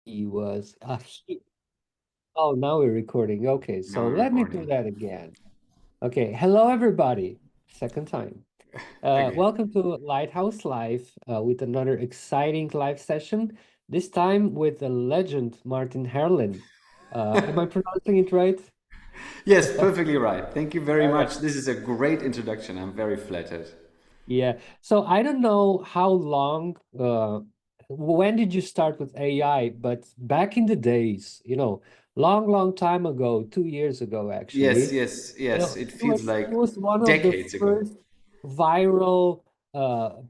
He was oh, now we're recording. Okay, Now so we're let me do recording. that again. Okay, hello everybody. Second time. Okay. Welcome to Lighthouse Live with another exciting live session. This time with the legend Martin Haerlin. Am I pronouncing it right? Yes, perfectly right. Thank you very All right. much. This is a great introduction. I'm very flattered. Yeah. So I don't know how long, when did you start with AI? But back in the days, long, long time ago, 2 years ago, Yes, actually. yes, yes. It He feels was like he was one of the decades ago. first viral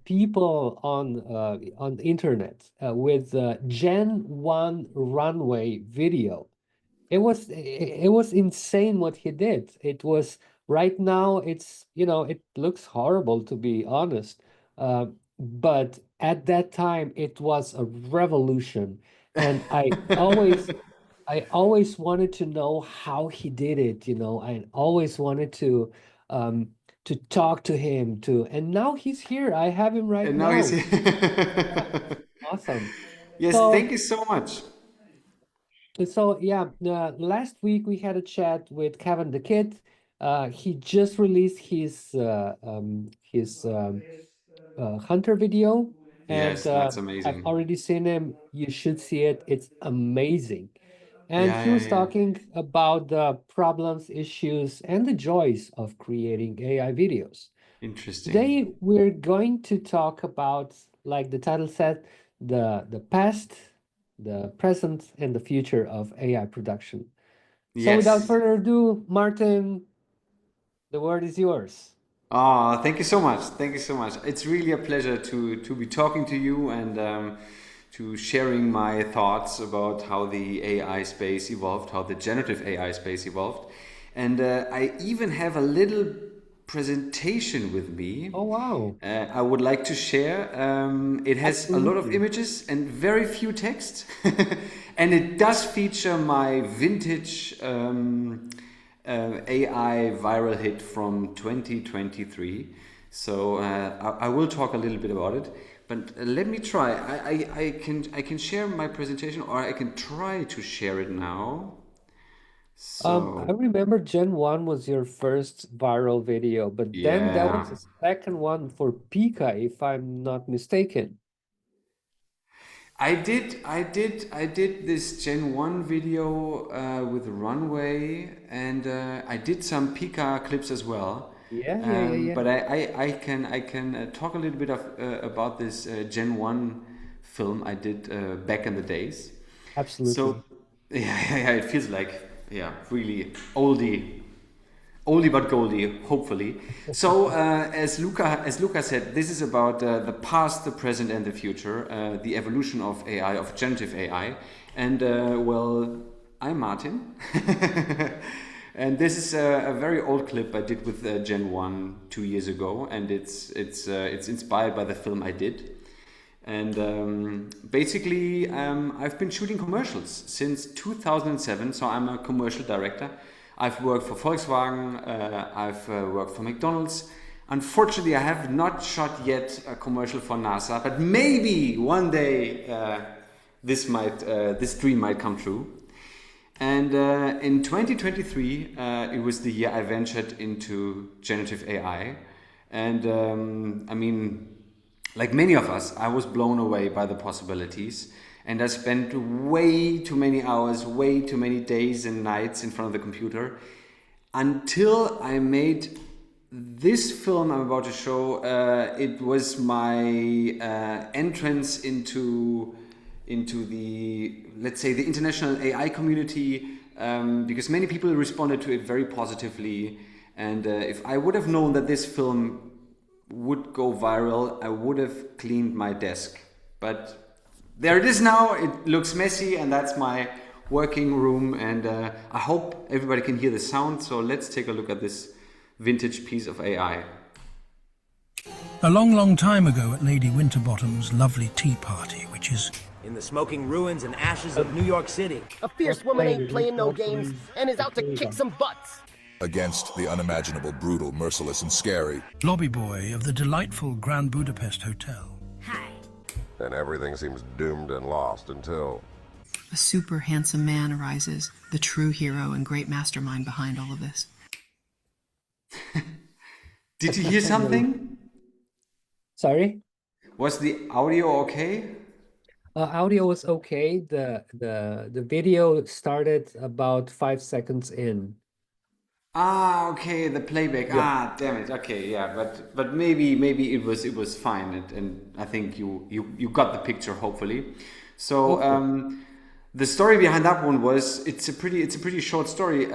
people on the internet with Gen 1 runway video. It was insane what he did. It was right now it looks horrible to be honest. But at that time it was a revolution. And I always wanted to know how he did it, I always wanted to talk to him too. And now he's here. I have him right And now he's now. here. Yeah, awesome. Yes, thank So you so much. so yeah, last week we had a chat with Kevin the Kid. He just released his Hunter video, and Yes, that's I've amazing. already seen him. You should see it. It's amazing. And Yeah, he yeah, was yeah. talking about the problems, issues, and the joys of creating AI videos. Interesting. Today we're going to talk about, like the title said, the past, the present, and the future of AI production. So without Yes. further ado, Martin, the word is yours. Ah, thank you so much. Thank you so much. It's really a pleasure to be talking to you and to sharing my thoughts about how the AI space evolved, how the generative AI space evolved, and I even have a little presentation with me. Oh wow, I would like to share. It has a lot of absolutely. images and very few text, and it does feature my vintage AI viral hit from 2023. So I will talk a little bit about it, but let me try. I can share my presentation, or I can try to share it now. I So remember Gen 1 was your first viral video, but then there was yeah. a second one for Pika, if I'm not mistaken. I did this Gen 1 video with Runway, and I did some Pika clips as well. Yeah, yeah, yeah, yeah. But I can talk a little bit about this Gen 1 film I did back in the days. So Absolutely. yeah, yeah, yeah, it feels like, yeah, really oldie but goldie, hopefully. So, as Luca said, this is about the past, the present, and the future, the evolution of AI, of generative AI. And well, I'm Martin, and this is a very old clip I did with Gen One 2 years ago, and it's inspired by the film I did. And basically, I've been shooting commercials since 2007, so I'm a commercial director. I've worked for Volkswagen, I've worked for McDonald's. Unfortunately, I have not shot yet a commercial for NASA, but maybe one day this dream might come true. And in 2023, it was the year I ventured into generative AI. And I mean, like many of us, I was blown away by the possibilities. And I spent way too many hours, way too many days and nights in front of the computer until I made this film I'm about to show. It was my entrance into the, let's say, the international AI community, because many people responded to it very positively. And if I would have known that this film would go viral, I would have cleaned my desk. But there it is now. It looks messy, and that's my working room. And I hope everybody can hear the sound. So let's take a look at this vintage piece of AI. A long, long time ago at Lady Winterbottom's lovely tea party, which is in the smoking ruins and ashes Uh, of New York City. A Let's fierce woman play ain't it. Let's playing no all games play and is the out to kick playback. some butts. Against the unimaginable, brutal, merciless, and scary. lobby boy of the delightful Grand Budapest Hotel. And everything seems doomed and lost until... a super handsome man arises, the true hero and great mastermind behind all of this. Did you hear something? Sorry? Was the audio okay? Audio was okay. The video started about 5 seconds in. Ah, okay, the playback. Yeah. Ah, damn it. Okay, yeah, but maybe it was fine, and I think you got the picture, hopefully. So Hopefully. the story behind that one was it's a pretty short story.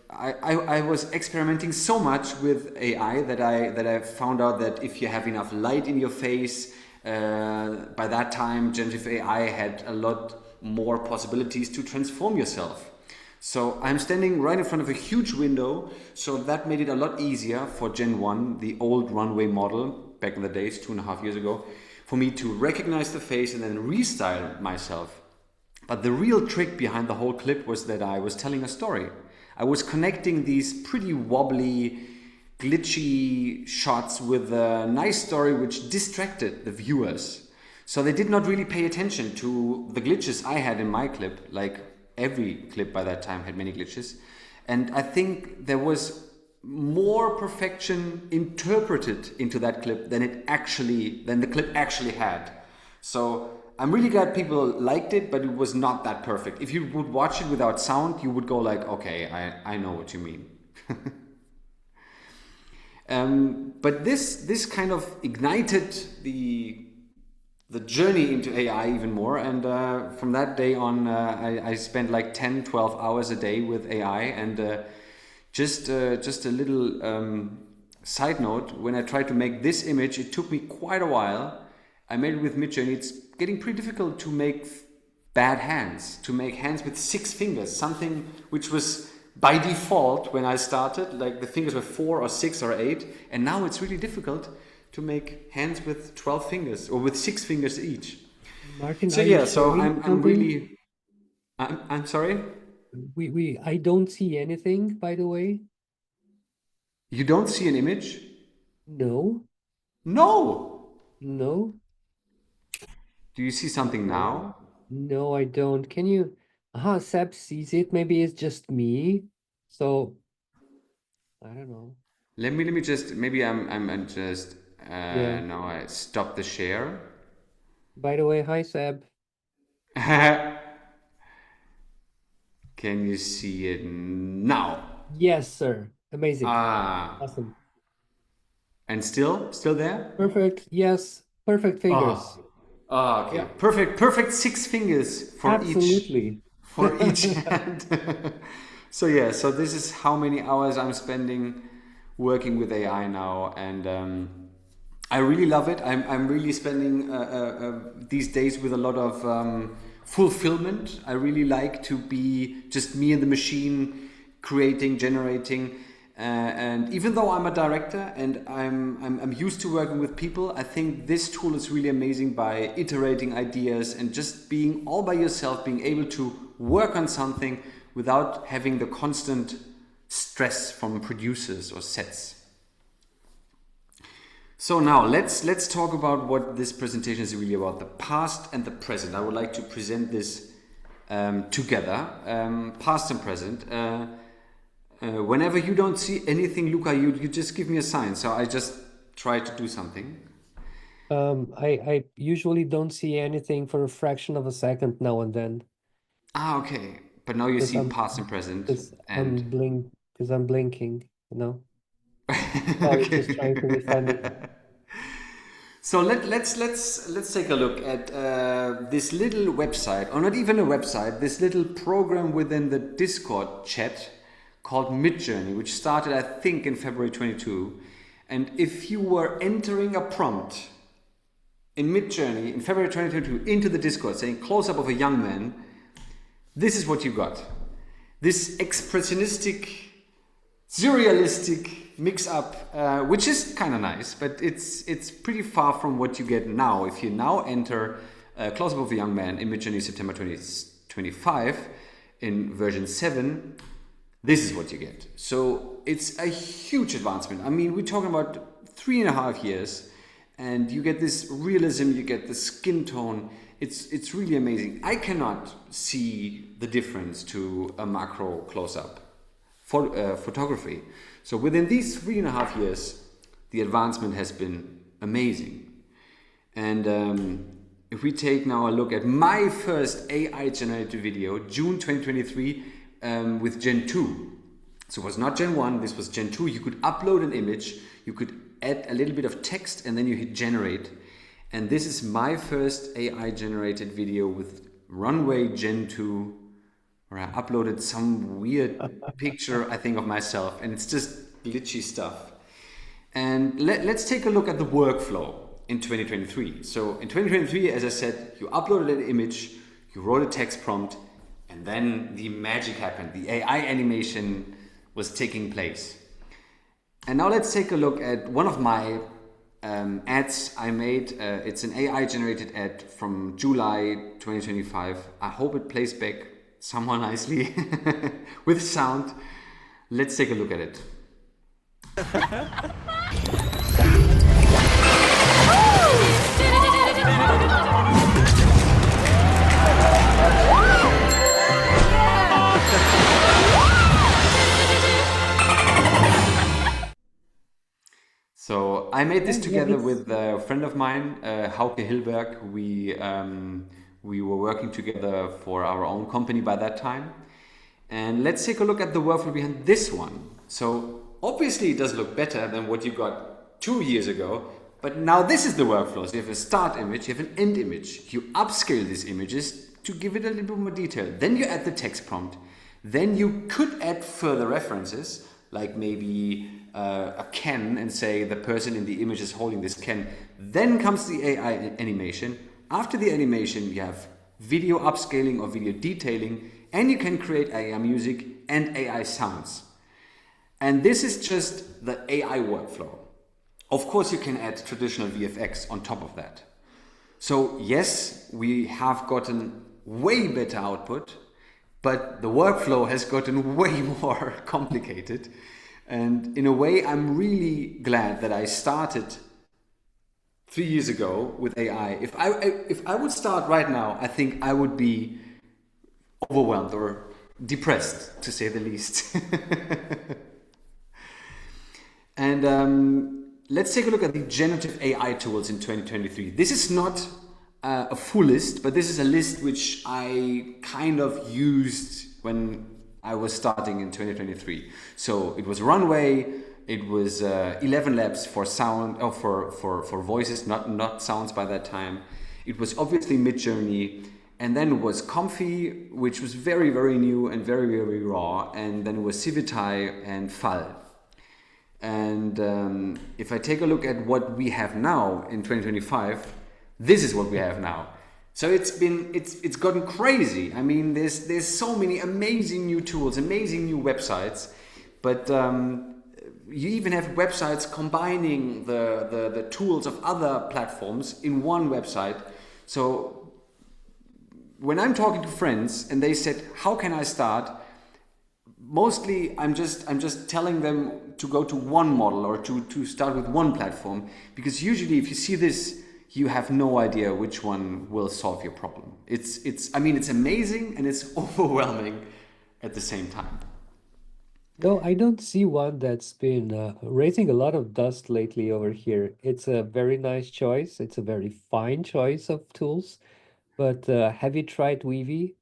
I was experimenting so much with AI that I found out that if you have enough light in your face, by that time generative AI had a lot more possibilities to transform yourself. So I'm standing right in front of a huge window, so that made it a lot easier for Gen 1, the old runway model back in the days, 2.5 years ago, for me to recognize the face and then restyle myself. But the real trick behind the whole clip was that I was telling a story. I was connecting these pretty wobbly, glitchy shots with a nice story which distracted the viewers. So they did not really pay attention to the glitches I had in my clip, like every clip by that time had many glitches. And I think there was more perfection interpreted into that clip than the clip actually had. So I'm really glad people liked it, but it was not that perfect. If you would watch it without sound, you would go like, okay, I know what you mean. But this kind of ignited the journey into AI even more, and from that day on I spent like 10-12 hours a day with AI. And just a little side note, when I tried to make this image, it took me quite a while. I made it with Midjourney. It's getting pretty difficult to make bad hands, to make hands with 6 fingers, something which was by default when I started, like the fingers were 4 or 6 or 8, and now it's really difficult to make hands with 12 fingers or with 6 fingers each. Martin, So are you yeah, so showing I'm something? really I'm sorry. I don't see anything, by the way. You don't see an image? No, No. no, Do you see something now? no, I don't. Can you? Seb sees it. Maybe it's just me. So I don't know. Let me just maybe I'm just Yeah. now I stop the share. By the way, hi Seb. Can you see it now? Yes, sir. Amazing. Ah, Awesome. and still there? Perfect. Yes. Perfect fingers. Okay. Yeah, Perfect 6 fingers absolutely. for each hand. So yeah, so this is how many hours I'm spending working with AI now, and I really love it. I'm really spending these days with a lot of fulfillment. I really like to be just me and the machine, creating, generating. And even though I'm a director and I'm used to working with people, I think this tool is really amazing by iterating ideas and just being all by yourself, being able to work on something without having the constant stress from producers or sets. So now let's talk about what this presentation is really about, the past and the present. I would like to present this together, past and present. Whenever you don't see anything, Luca, you just give me a sign. So I just try to do something. I usually don't see anything for a fraction of a second now and then. Okay. But now you Because see I'm past and present, because and I'm blinking, you know. Oh, it's just trying to be funny. so let's take a look at this little website, or not even a website, this little program within the Discord chat called Midjourney, which started I think in February 22. And if you were entering a prompt in Midjourney in February 2022 into the Discord saying close up of a young man, this is what you got. This expressionistic, surrealistic mix up, which is kind of nice, but it's pretty far from what you get now. If you now enter close up of a young man in Midjourney September 2025 in version 7, this is what you get. So it's a huge advancement. I mean, we're talking about 3.5 years, and you get this realism, you get the skin tone, It's really amazing. I cannot see the difference to a macro close-up for photography. So within these 3.5 years, the advancement has been amazing. And if we take now a look at my first AI generated video, June 2023, with Gen 2. So it was not Gen 1, this was Gen 2. You could upload an image, you could add a little bit of text, and then you hit generate. And this is my first AI generated video with Runway Gen 2, where I uploaded some weird picture, I think, of myself, and it's just glitchy stuff. And let's take a look at the workflow in 2023. So in 2023, as I said, you uploaded an image, you wrote a text prompt, and then the magic happened. The AI animation was taking place. And now let's take a look at one of my ads I made. It's an AI generated ad from July 2025. I hope it plays back somewhat nicely with sound. Let's take a look at it. So I made this together with a friend of mine, Hauke Hilberg. We were working together for our own company by that time. And let's take a look at the workflow behind this one. So obviously it does look better than what you got 2 years ago, but now this is the workflow. So you have a start image, you have an end image. You upscale these images to give it a little bit more detail. Then you add the text prompt. Then you could add further references, like maybe a can, and say the person in the image is holding this can. Then comes the AI animation. After the animation, you have video upscaling or video detailing, and you can create AI music and AI sounds. And this is just the AI workflow. Of course, you can add traditional VFX on top of that. So yes, we have gotten way better output, but the workflow has gotten way more complicated. And in a way, I'm really glad that I started 3 years ago with AI. If I would start right now, I think I would be overwhelmed or depressed, to say the least. And let's take a look at the generative AI tools in 2023. This is not a full list, but this is a list which I kind of used when I was starting in 2023. So it was Runway, it was 11 Labs for sound, or for voices, not sounds by that time. It was obviously Midjourney, and then it was Comfy, which was very, very new and very, very raw, and then it was Civitai and Fall. And if I take a look at what we have now in 2025, this is what we have now. So it's gotten crazy. I mean, there's so many amazing new tools, amazing new websites, but you even have websites combining the tools of other platforms in one website. So when I'm talking to friends and they said, how can I start? Mostly I'm just telling them to go to one model or to start with one platform, because usually if you see this, you have no idea which one will solve your problem. I mean, it's amazing and it's overwhelming at the same time. No, I don't see one that's been raising a lot of dust lately over here. It's a very nice choice. It's a very fine choice of tools. But have you tried Weavy?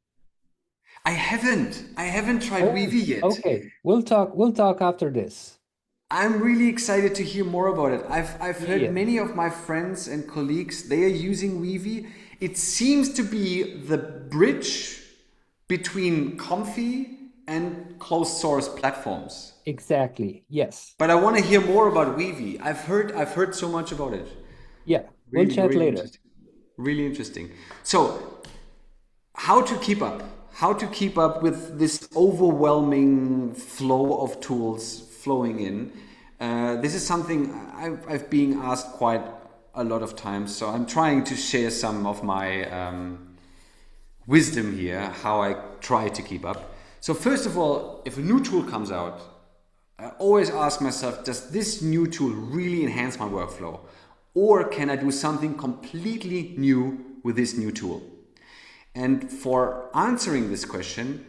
I haven't tried Weavy yet. Okay, we'll talk after this. I'm really excited to hear more about it. I've heard many of my friends and colleagues, they are using Weavy. It seems to be the bridge between Comfy and closed source platforms. Exactly, yes. But I want to hear more about Weavy. I've heard so much about it. Yeah, we'll chat really later. Really interesting. So, how to keep up? How to keep up with this overwhelming flow of tools flowing in? This is something I've been asked quite a lot of times, so I'm trying to share some of my wisdom here, how I try to keep up. So first of all, if a new tool comes out, I always ask myself, does this new tool really enhance my workflow? Or can I do something completely new with this new tool? And for answering this question,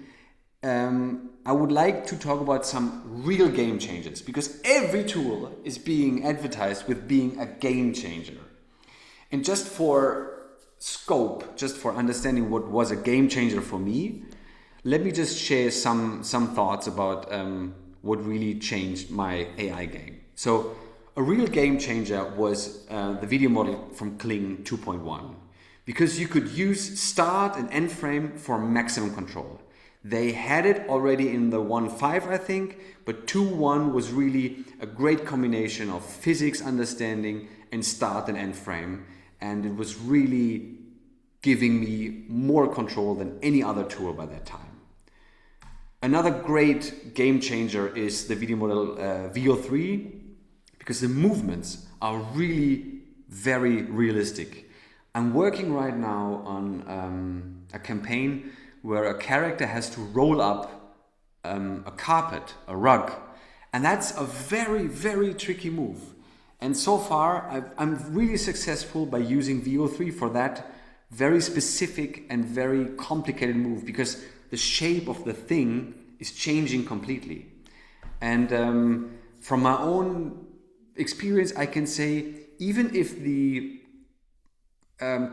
I would like to talk about some real game changers, because every tool is being advertised with being a game changer. And just for scope, just for understanding what was a game changer for me, let me just share some thoughts about what really changed my AI game. So a real game changer was the video model from Kling 2.1, because you could use start and end frame for maximum control. They had it already in the 1.5, I think, but 2.1 was really a great combination of physics understanding and start and end frame. And it was really giving me more control than any other tool by that time. Another great game changer is the video model VO3, because the movements are really very realistic. I'm working right now on a campaign where a character has to roll up a carpet, a rug. And that's a very, very tricky move. And so far, I'm really successful by using VO3 for that very specific and very complicated move, because the shape of the thing is changing completely. And from my own experience, I can say, even if the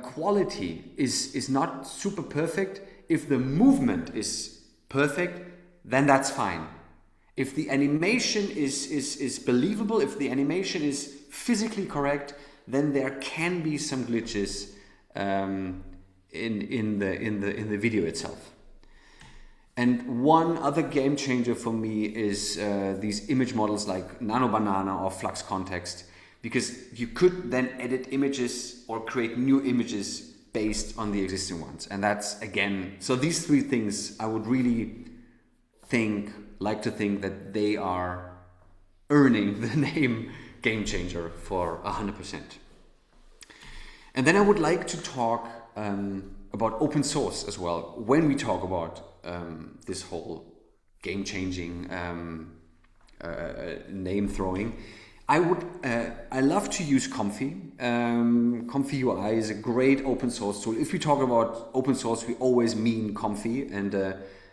quality is not super perfect, if the movement is perfect, then that's fine. If the animation is believable, if the animation is physically correct, then there can be some glitches in the video itself. And one other game changer for me is these image models like Nano Banana or Flux Context, because you could then edit images or create new images based on the existing ones. And that's, again, so these three things I would really like to think that they are earning the name game changer for 100%. And then I would like to talk about open source as well. When we talk about this whole game changing name throwing, I love to use Comfy. Comfy UI is a great open source tool. If we talk about open source, we always mean Comfy. And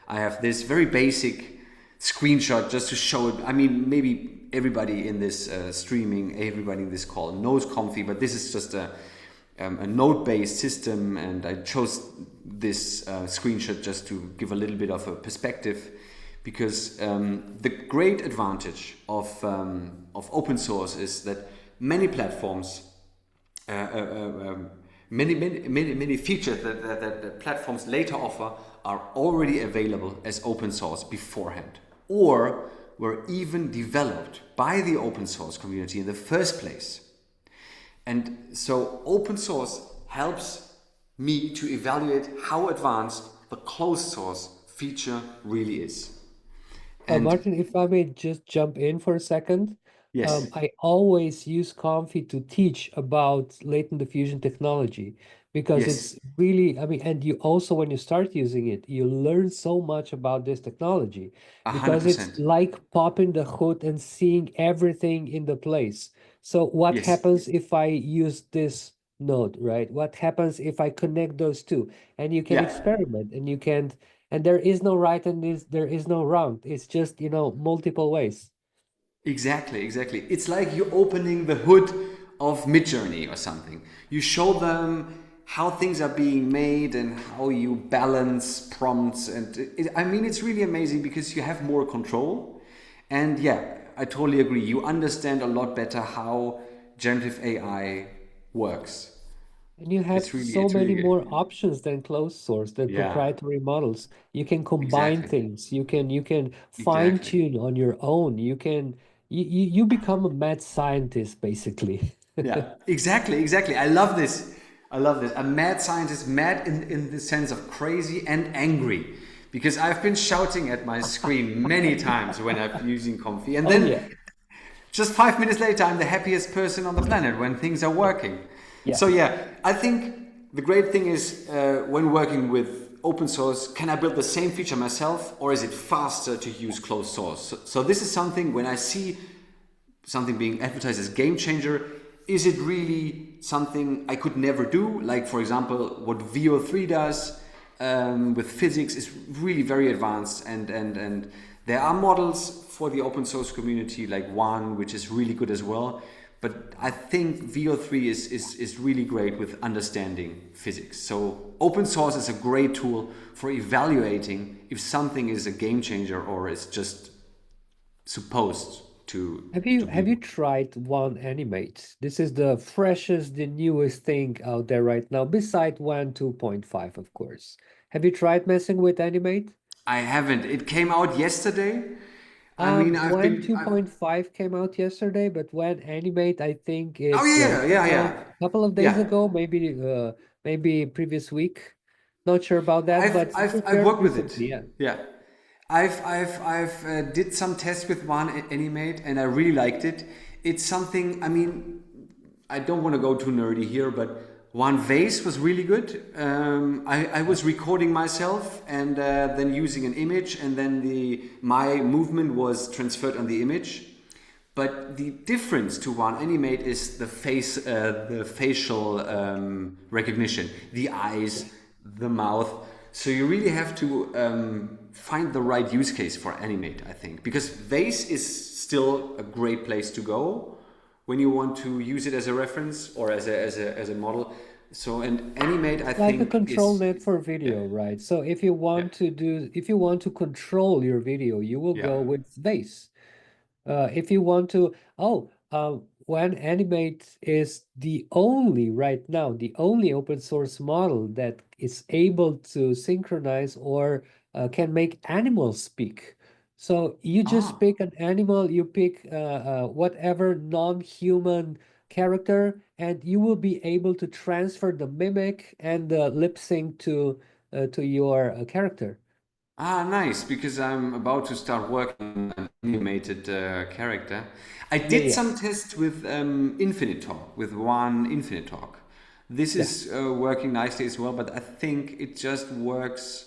I have this very basic screenshot just to show it. I mean, maybe everybody in this streaming, everybody in this call knows Comfy, but this is just a node-based system. And I chose this screenshot just to give a little bit of a perspective, because the great advantage of open source is that many platforms, many features that platforms later offer are already available as open source beforehand, or were even developed by the open source community in the first place. And so open source helps me to evaluate how advanced the closed source feature really is. And Martin, if I may just jump in for a second. yes, I always use Comfy to teach about latent diffusion technology, because yes, it's really, I mean, and you also, when you start using it, you learn so much about this technology, because it's 100%. like popping the hood and seeing everything in the place. So what Yes, happens if I use this node, right? What happens if I connect those two? And you can yeah, experiment, and you can, and there is no right and there is no wrong. It's just, multiple ways. exactly. It's like you're opening the hood of Midjourney or something. You show them how things are being made and how you balance prompts. And I mean, it's really amazing because you have more control. And yeah, I totally agree. You understand a lot better how generative AI works. And you have It's really, so it's many really more good. options than closed source, than Yeah, proprietary models. You can combine exactly. things. You can fine Exactly. tune on your own. You become a mad scientist basically. Yeah, exactly. I love this. A mad scientist, mad in the sense of crazy and angry. Because I've been shouting at my screen many times when I'm using Comfy. And Oh yeah. then just 5 minutes later, I'm the happiest person on the planet when things are working. Yeah. So yeah, I think the great thing is when working with open source, can I build the same feature myself, or is it faster to use closed source? So this is something, when I see something being advertised as game changer, is it really something I could never do? Like, for example, what VO3 does with physics is really very advanced, and there are models for the open source community, like one which is really good as well. But I think VO3 is really great with understanding physics. So open source is a great tool for evaluating if something is a game changer or is just supposed to Have you be. tried One Animate? This is the freshest, the newest thing out there right now, beside One 2.5, of course. Have you tried messing with Animate? I haven't. It came out yesterday. I mean, When 2.5 came out yesterday, but when Animate, I think oh it's yeah, yeah, came out yeah, a couple of days yeah. ago, maybe previous week. Not sure about that, but I've very worked with it. recently, yeah. Yeah, I've did some tests with one Animate, and I really liked it. It's something. I mean, I don't want to go too nerdy here, but one vase was really good. I was recording myself and then using an image, and then my movement was transferred on the image. But the difference to One Animate is the facial recognition, the eyes, the mouth. So you really have to find the right use case for Animate, I think, because Vase is still a great place to go when you want to use it as a reference or as a model. So, and Animate, I Like a think, control is net for yeah, video, right? So if you yeah, want to control your video, you will yeah. go with Vase. If you want to, when Animate is right now, the only open source model that is able to synchronize or can make animals speak. So you just Ah, pick an animal, you pick whatever non-human character, and you will be able to transfer the mimic and the lip sync to your character. nice, because I'm about to start working on an animated character. I Yeah, did yeah, some tests with Infinite Talk, with one Infinite Talk. This yeah. is working nicely as well, but I think it just works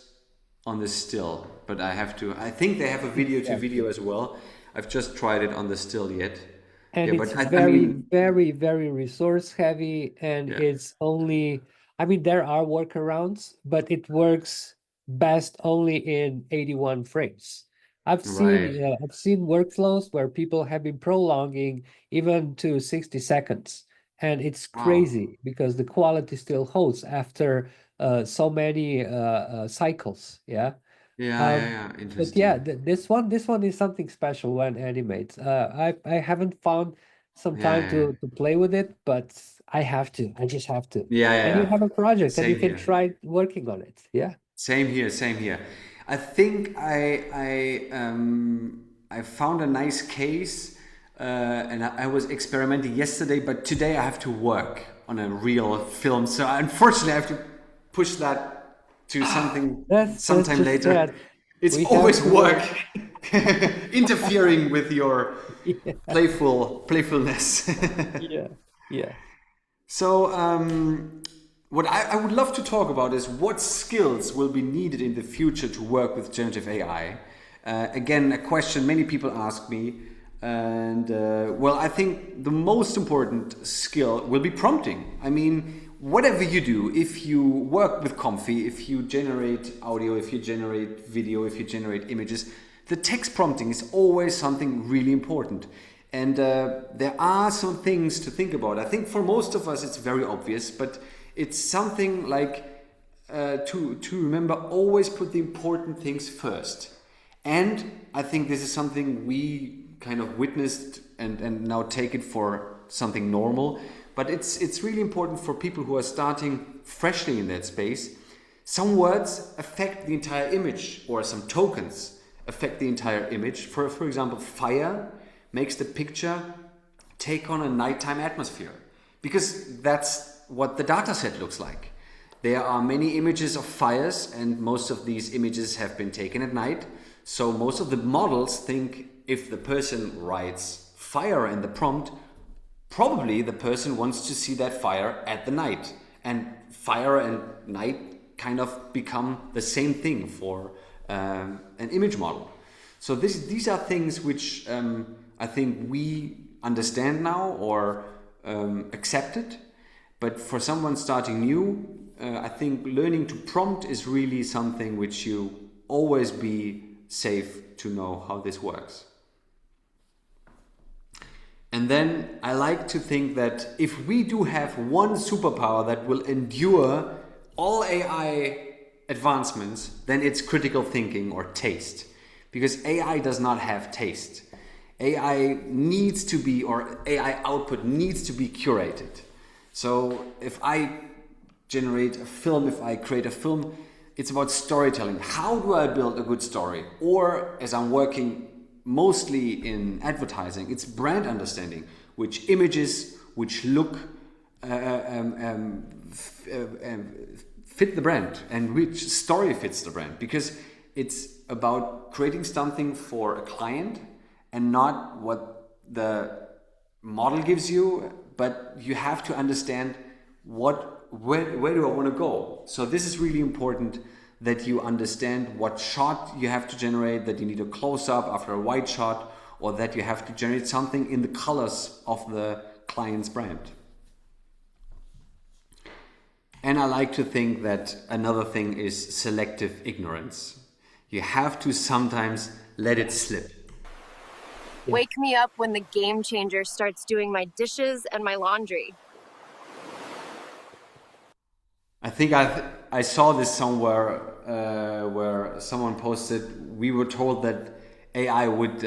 on the still. But I think they have a video to Exactly. video as well. I've just tried it on the still yet. And Yeah, it's but I very, mean, very, very resource heavy, and yeah, it's only, I mean, there are workarounds, but it works best only in 81 frames. right. I've seen workflows where people have been prolonging even to 60 seconds, and it's Oh, crazy because the quality still holds after so many cycles. Yeah. yeah, yeah, Um, yeah. but yeah, Interesting. this one is something special when animates. I haven't found some Yeah, time yeah, to play with it, but I have to. I just have to. yeah, yeah, And you yeah. have a project, and you Same can here. try working on it. Yeah. Same here, same here. I think I found a nice case, and I was experimenting yesterday, but today I have to work on a real film. So unfortunately, I have to push that to something That's sometime just later. sad. It's We have always work work. interfering with your Yeah. playfulness. Yeah. Yeah. So, what I would love to talk about is what skills will be needed in the future to work with generative AI. Again, a question many people ask me. And well, I think the most important skill will be prompting. I mean, whatever you do, if you work with Comfy, if you generate audio, if you generate video, if you generate images, the text prompting is always something really important. And there are some things to think about. I think for most of us it's very obvious, but it's something like to remember, always put the important things first. And I think this is something we kind of witnessed and now take it for something normal. But it's really important for people who are starting freshly in that space. Some words affect the entire image, or some tokens affect the entire image. For example, fire makes the picture take on a nighttime atmosphere, because that's what the dataset looks like. There are many images of fires, and most of these images have been taken at night. So most of the models think if the person writes fire in the prompt, probably the person wants to see that fire at the night. And fire and night kind of become the same thing for an image model. So these are things which I think we understand now, or accepted. But for someone starting new, I think learning to prompt is really something which you always be safe to know how this works. And then I like to think that if we do have one superpower that will endure all AI advancements, then it's critical thinking or taste. Because AI does not have taste. AI needs to be, or AI output needs to be curated. So if I generate a film, if I create a film, it's about storytelling. How do I build a good story? Or as I'm working mostly in advertising, it's brand understanding. Which images, which look fit the brand and which story fits the brand. Because it's about creating something for a client and not what the model gives you, but you have to understand where do I want to go. So this is really important, that you understand what shot you have to generate, that you need a close-up after a wide shot, or that you have to generate something in the colors of the client's brand. And I like to think that another thing is selective ignorance. You have to sometimes let it slip. Wake me up when the game changer starts doing my dishes and my laundry. I think I saw this somewhere where someone posted, we were told that AI would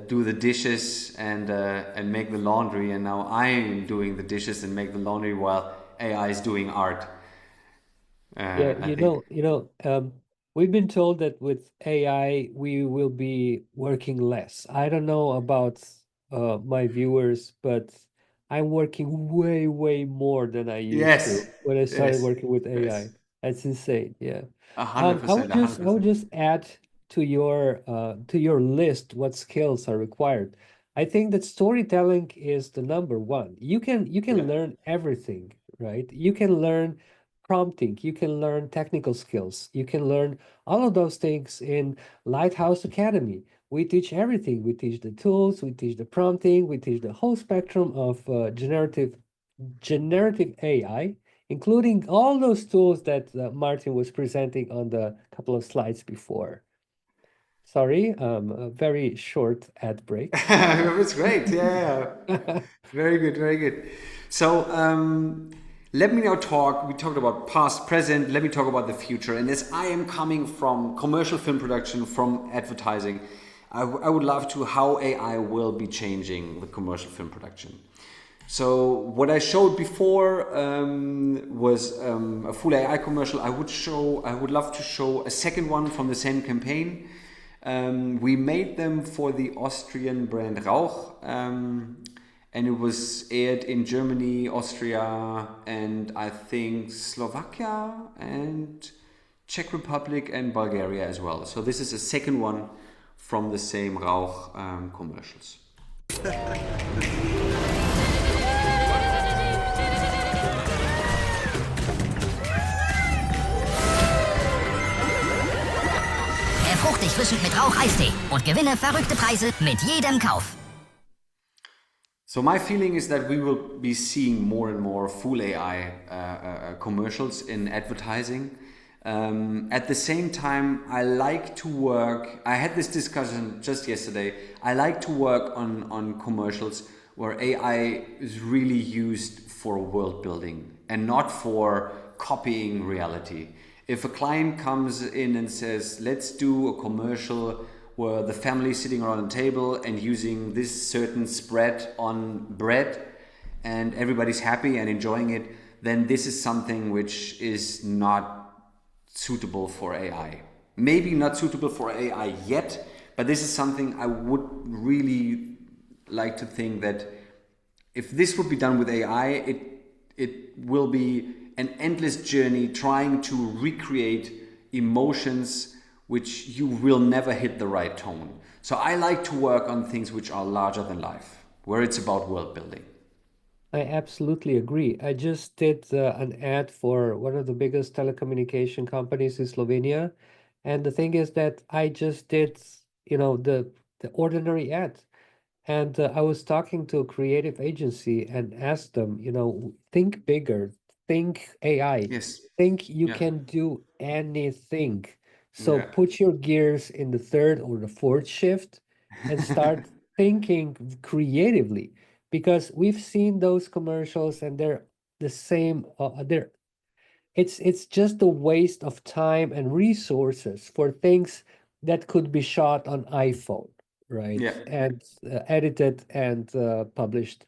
do the dishes and make the laundry, and now I'm doing the dishes and make the laundry while AI is doing art. We've been told that with AI we will be working less. I don't know about my viewers, but I'm working way more than I used to Yes, when I started yes, working with AI. yes. That's insane. Yeah. 100%, I would 100%. just add to your list what skills are required. I think that storytelling is the number one. You can Yeah. learn everything, right? You can learn prompting, you can learn technical skills, you can learn all of those things in Lighthouse Academy. We teach everything. We teach the tools, we teach the prompting, we teach the whole spectrum of generative AI, including all those tools that Martin was presenting on the couple of slides before. Sorry, a very short ad break. It was great. Yeah. Very good, very good. So let me now talk. We talked about past, present. Let me talk about the future. And as I am coming from commercial film production, from advertising, I would love to how AI will be changing the commercial film production. So what I showed before was a full AI commercial. I would love to show a second one from the same campaign. We made them for the Austrian brand Rauch, and it was aired in Germany, Austria, and I think Slovakia and Czech Republic and Bulgaria as well. So this is a second one from the same Rauch commercials. Fruchtig frischend mit Rauch-Eistee und gewinne verrückte Preise mit jedem Kauf. So my feeling is that we will be seeing more and more full AI commercials in advertising. At the same time, I like to work, I had this discussion just yesterday, I like to work on commercials where AI is really used for world building and not for copying reality. If a client comes in and says, let's do a commercial where the family is sitting around a table and using this certain spread on bread and everybody's happy and enjoying it, then this is something which is not suitable for AI. Maybe not suitable for AI yet, but this is something I would really like to think that if this would be done with AI, it will be an endless journey trying to recreate emotions which you will never hit the right tone. So I like to work on things which are larger than life, where it's about world building. I absolutely agree. I just did an ad for one of the biggest telecommunication companies in Slovenia. And the thing is that I just did, the ordinary ad. And I was talking to a creative agency and asked them, think bigger, think AI, Yes. think you Yeah. can do anything. So Yeah. put your gears in the third or the fourth shift and start thinking creatively, because we've seen those commercials and they're the same. It's just a waste of time and resources for things that could be shot on iPhone, right? Yeah. And edited and published.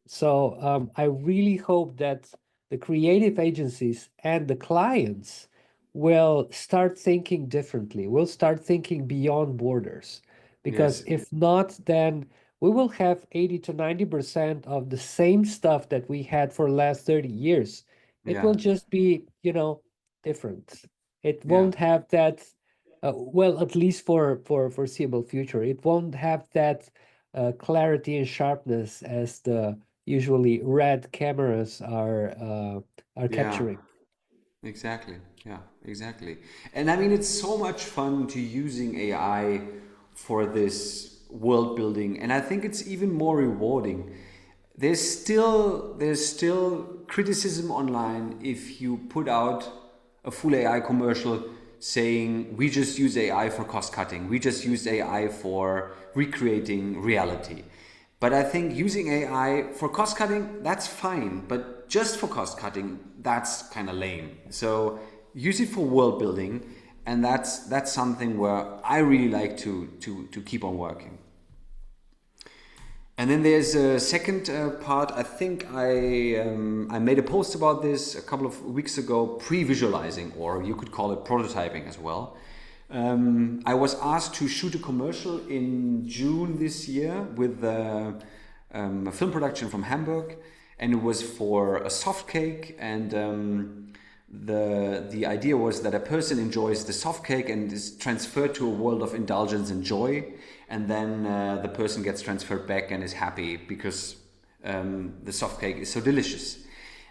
So I really hope that the creative agencies and the clients will start thinking differently, will start thinking beyond borders. Because Yes. if not, then we will have 80 to 90% of the same stuff that we had for the last 30 years. It Yeah. will just be, different. It Yeah. won't have that, well, at least for foreseeable future, it won't have that clarity and sharpness as the usually red cameras are Yeah. capturing. Exactly. Yeah, exactly. And I mean, it's so much fun to using AI for this world building, and I think it's even more rewarding. There's still criticism online if you put out a full AI commercial saying we just use AI for cost cutting, we just use AI for recreating reality. But I think using AI for cost cutting, that's fine. But just for cost cutting, that's kind of lame. So use it for world building, and that's something where I really like to keep on working. And then there's a second part. I think I made a post about this a couple of weeks ago, pre-visualizing, or you could call it prototyping as well. I was asked to shoot a commercial in June this year with a film production from Hamburg, and it was for a soft cake. And the idea was that a person enjoys the soft cake and is transferred to a world of indulgence and joy, and then the person gets transferred back and is happy because the soft cake is so delicious.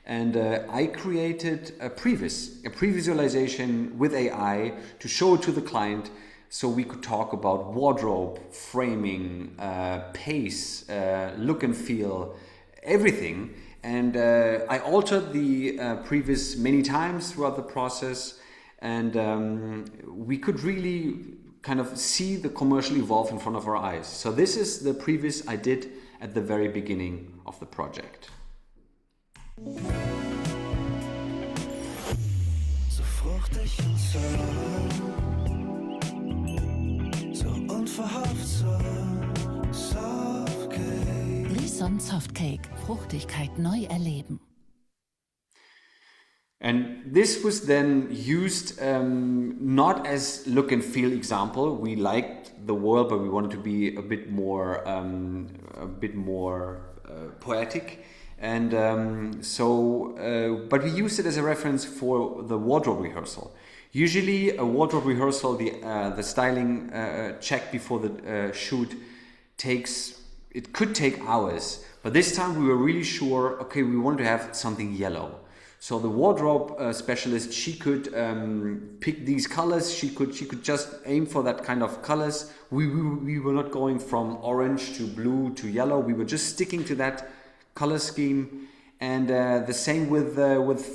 And I created a pre-visualization with AI to show it to the client, so we could talk about wardrobe, framing, pace, look and feel, everything. And I altered the previs many times throughout the process, and we could really kind of see the commercial evolve in front of our eyes. So this is the previs I did at the very beginning of the project. So fruchtig und so unverhofft, so Softcake. Lison Softcake. Fruchtigkeit neu erleben. And this was then used not as look and feel example. We liked the world, but we wanted to be a bit more poetic. And but we used it as a reference for the wardrobe rehearsal. Usually, a wardrobe rehearsal, the styling check before the shoot could take hours. But this time we were really sure. Okay, we wanted to have something yellow. So the wardrobe specialist, she could pick these colors. She could just aim for that kind of colors. We were not going from orange to blue to yellow. We were just sticking to that color scheme, and the same with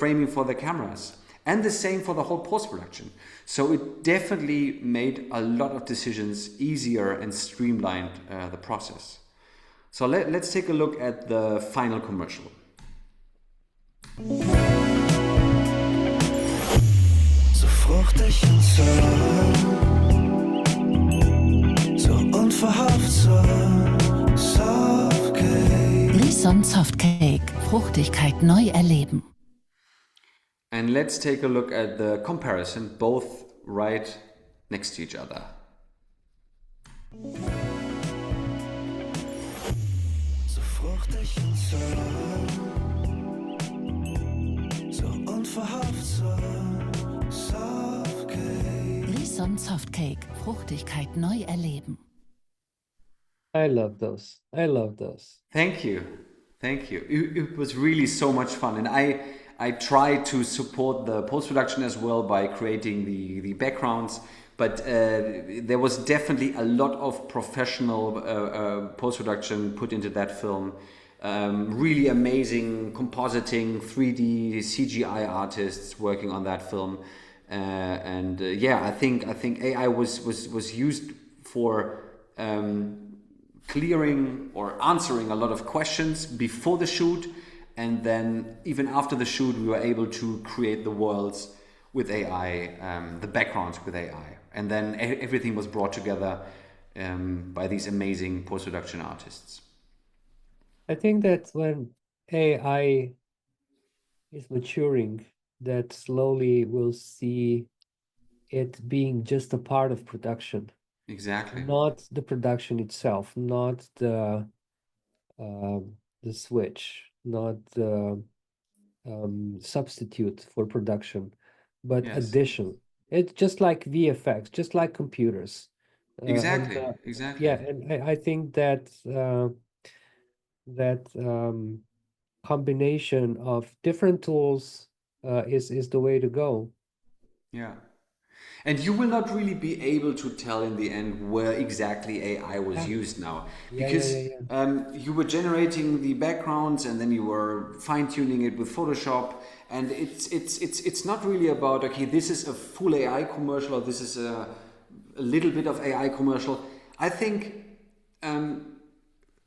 framing for the cameras, and the same for the whole post-production. So it definitely made a lot of decisions easier and streamlined the process. So let's take a look at the final commercial. So fruchtig und so unverhofft, so Softcake. Lison Softcake. Fruchtigkeit neu erleben. And let's take a look at the comparison, both right next to each other. So fruchtig und so unverhofft, so Softcake. Lison Softcake. Fruchtigkeit neu erleben. I love those. I love those. Thank you. It was really so much fun, and I tried to support the post-production as well by creating the backgrounds but there was definitely a lot of professional post-production put into that film. Really amazing compositing, 3D, CGI artists working on that film. Yeah, I think AI was used for clearing or answering a lot of questions before the shoot, and then even after the shoot we were able to create the worlds with AI, the backgrounds with AI, and then everything was brought together by these amazing post-production artists. I think that when AI is maturing, that slowly we'll see it being just a part of production, Exactly. not the production itself, not the switch, not the substitute for production, but Yes. addition. It's just like VFX, just like computers. Exactly. And Exactly. yeah, and I think that that combination of different tools is the way to go. Yeah. And you will not really be able to tell in the end where exactly AI was Yeah, used now, yeah, yeah, because yeah, yeah. you were generating the backgrounds and then you were fine tuning it with Photoshop, and it's not really about, okay, this is a full AI commercial or this is a little bit of AI commercial. I think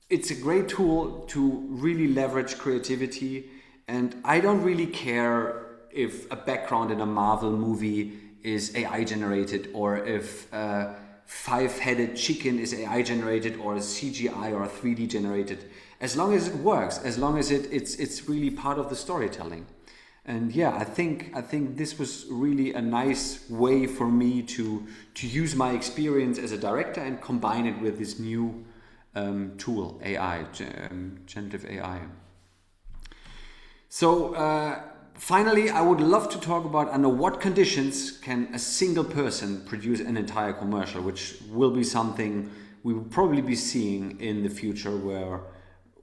it's a great tool to really leverage creativity, and I don't really care if a background in a Marvel movie is AI generated, or if a five-headed chicken is AI generated, or a CGI or a 3D generated, as long as it works, as long as it's really part of the storytelling. And yeah, I think this was really a nice way for me to use my experience as a director and combine it with this new tool, AI, generative AI. So finally, I would love to talk about under what conditions can a single person produce an entire commercial, which will be something we will probably be seeing in the future, where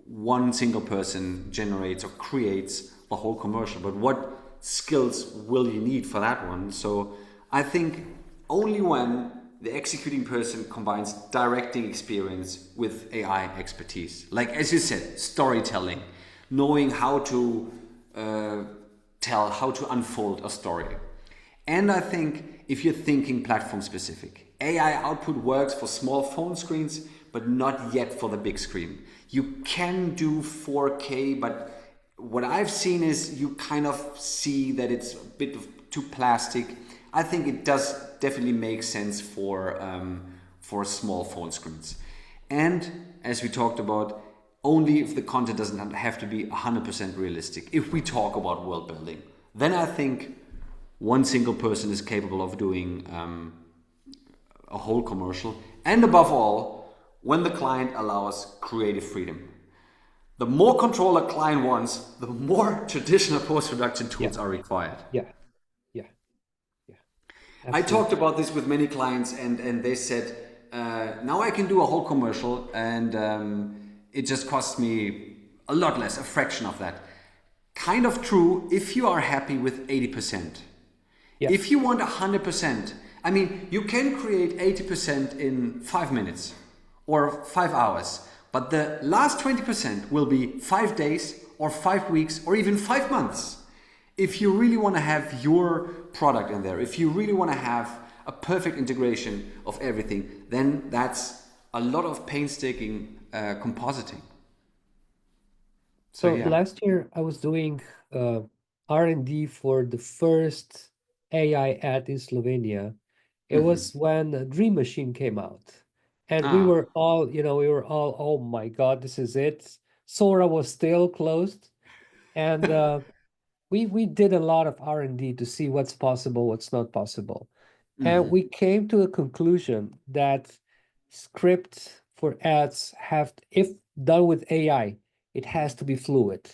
one single person generates or creates the whole commercial. But what skills will you need for that one? So I think only when the executing person combines directing experience with AI expertise, like as you said, storytelling, knowing how to tell, how to unfold a story. And I think if you're thinking platform specific, AI output works for small phone screens, but not yet for the big screen. You can do 4K, but what I've seen is you kind of see that it's a bit too plastic. I think it does definitely make sense for small phone screens. And as we talked about, only if the content doesn't have to be 100% realistic. If we talk about world building, then I think one single person is capable of doing a whole commercial. And above all, when the client allows creative freedom. The more control a client wants, the more traditional post-production tools are required. Yeah, yeah, yeah. I Absolutely. talked about this with many clients, and they said, now I can do a whole commercial, and it just costs me a lot less, a fraction of that. Kind of true if you are happy with 80%. Yeah. If you want 100%, I mean, you can create 80% in 5 minutes or 5 hours, but the last 20% will be 5 days or 5 weeks or even 5 months. If you really want to have your product in there, if you really want to have a perfect integration of everything, then that's a lot of painstaking compositing. So yeah. last year I was doing R&D for the first AI ad in Slovenia. It was when Dream Machine came out. And we were all, oh my God, this is it. Sora was still closed. And we did a lot of R&D to see what's possible, what's not possible. And we came to a conclusion that scripts for ads have, if done with AI, it has to be fluid.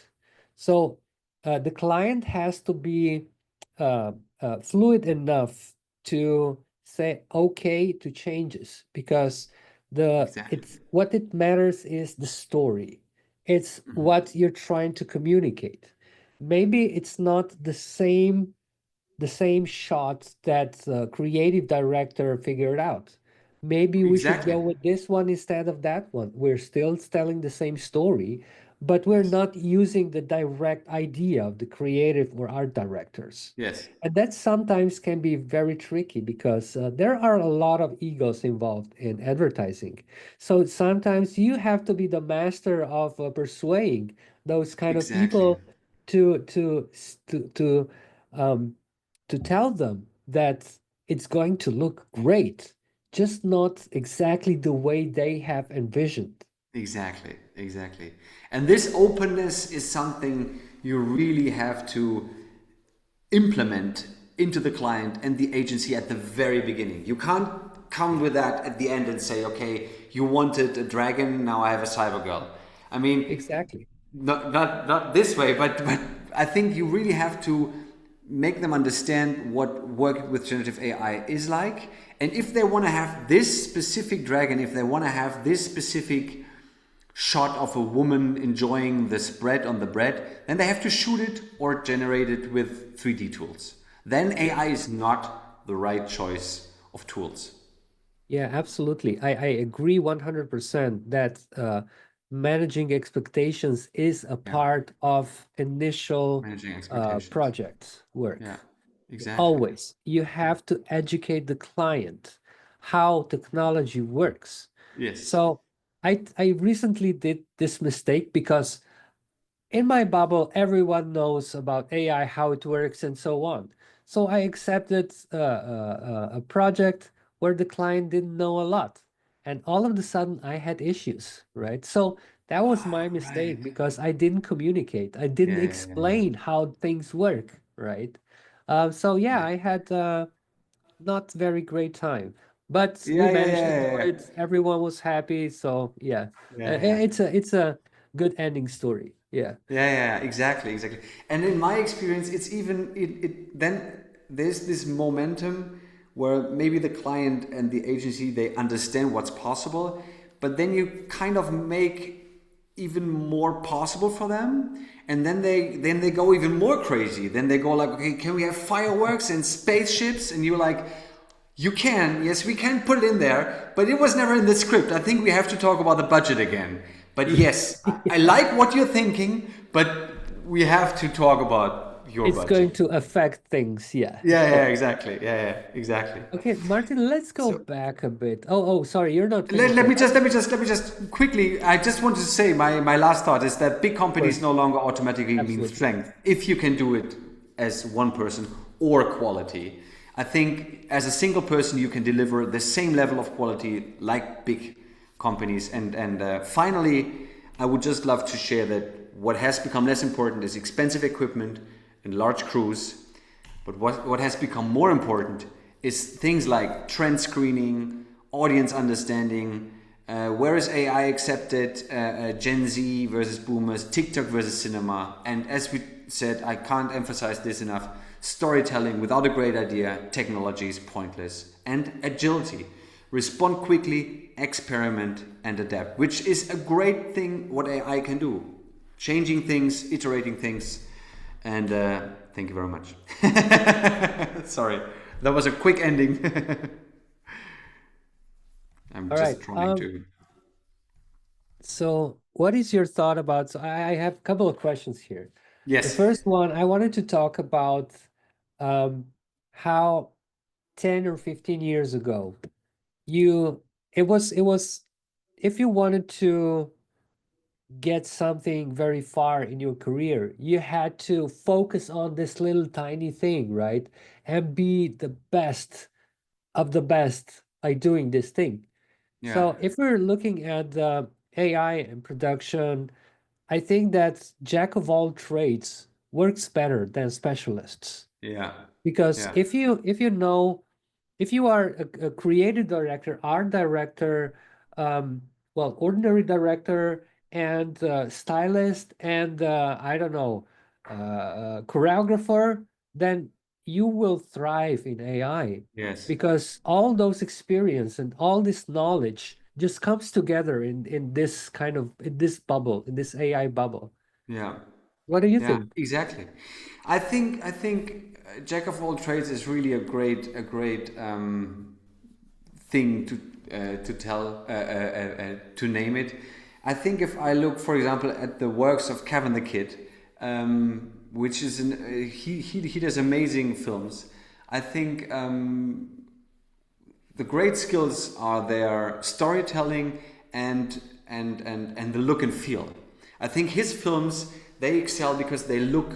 So the client has to be fluid enough to say okay to changes, because it's what it matters is the story. It's what you're trying to communicate. Maybe it's not the same the same shots that the creative director figured out. Maybe we should Exactly. go with this one instead of that one. We're still telling the same story, but we're Yes. not using the direct idea of the creative or art directors. Yes. And that sometimes can be very tricky because there are a lot of egos involved in advertising. So sometimes you have to be the master of persuading those kind of Exactly. people to to s- um, to tell them that it's going to look great, just not exactly the way they have envisioned. Exactly. Exactly. And this openness is something you really have to implement into the client and the agency at the very beginning. You can't come with that at the end and say, okay, you wanted a dragon, now I have a cyber girl. I mean, Exactly. not this way, but I think you really have to make them understand what working with generative AI is like. And if they want to have this specific dragon, if they want to have this specific shot of a woman enjoying the spread on the bread, then they have to shoot it or generate it with 3D tools. Then AI is not the right choice of tools. Yeah, absolutely. I agree 100% that managing expectations is a Yeah, part of initial managing expectations. project work. Yeah, exactly. Always. You have to educate the client how technology works. Yes. So I recently did this mistake because in my bubble, everyone knows about AI, how it works, and so on. So I accepted a project where the client didn't know a lot. And all of a sudden, I had issues, right? So that was my Right. mistake because I didn't communicate. I didn't Yeah. explain how things work, right? So yeah, Yeah. I had not very great time, but we Yeah, yeah, managed to yeah, do yeah, it. Everyone was happy. So yeah, yeah, yeah. it's a good ending story. Yeah. Yeah, yeah, exactly, exactly. And in my experience, it's even it then there's this momentum where maybe the client and the agency they understand what's possible, but then you kind of make even more possible for them, and then they go even more crazy. Then they go like, okay, can we have fireworks and spaceships? And you're like, you can, yes, we can put it in there, but it was never in the script. I think we have to talk about the budget again. But yes, I like what you're thinking, but we have to talk about your It's going budget. to affect things. Yeah. Yeah, yeah, Okay. exactly. Yeah, yeah, exactly. Okay, Martin, let's go So back a bit. Oh, sorry, you're not let, finished let yet. me just quickly. I just wanted to say my last thought is that big Of companies course. no longer automatically mean Absolutely. strength if you can do it as one person or quality. I think as a single person you can deliver the same level of quality like big companies. And finally, I would just love to share that what has become less important is expensive equipment and large crews, but what has become more important is things like trend screening, audience understanding, where is AI accepted, Gen Z versus boomers, TikTok versus cinema. And as we said, I can't emphasize this enough, storytelling without a great idea, technology is pointless. And agility. Respond quickly, experiment, and adapt, which is a great thing what AI can do. Changing things, iterating things, and thank you very much. Sorry, that was a quick ending. I'm All right. just trying to. So what is your thought about, so I have a couple of questions here. The Yes. first one, I wanted to talk about um, how 10 or 15 years ago, you it was if you wanted to get something very far in your career, you had to focus on this little tiny thing, right? And be the best of the best by doing this thing. Yeah. So if we're looking at AI and production, I think that jack of all trades works better than specialists. Yeah. Because Yeah. if you know, if you are a creative director, art director, well, ordinary director, and stylist, and I don't know, choreographer, then you will thrive in AI Yes. because all those experience and all this knowledge just comes together in this kind of in this bubble, in this AI bubble. Yeah. What do you Yeah. think? Exactly. I think jack of all trades is really a great thing to tell to name it. I think if I look, for example, at the works of Kevin the Kid, which is he does amazing films. I think the great skills are their storytelling and the look and feel. I think his films, they excel because they look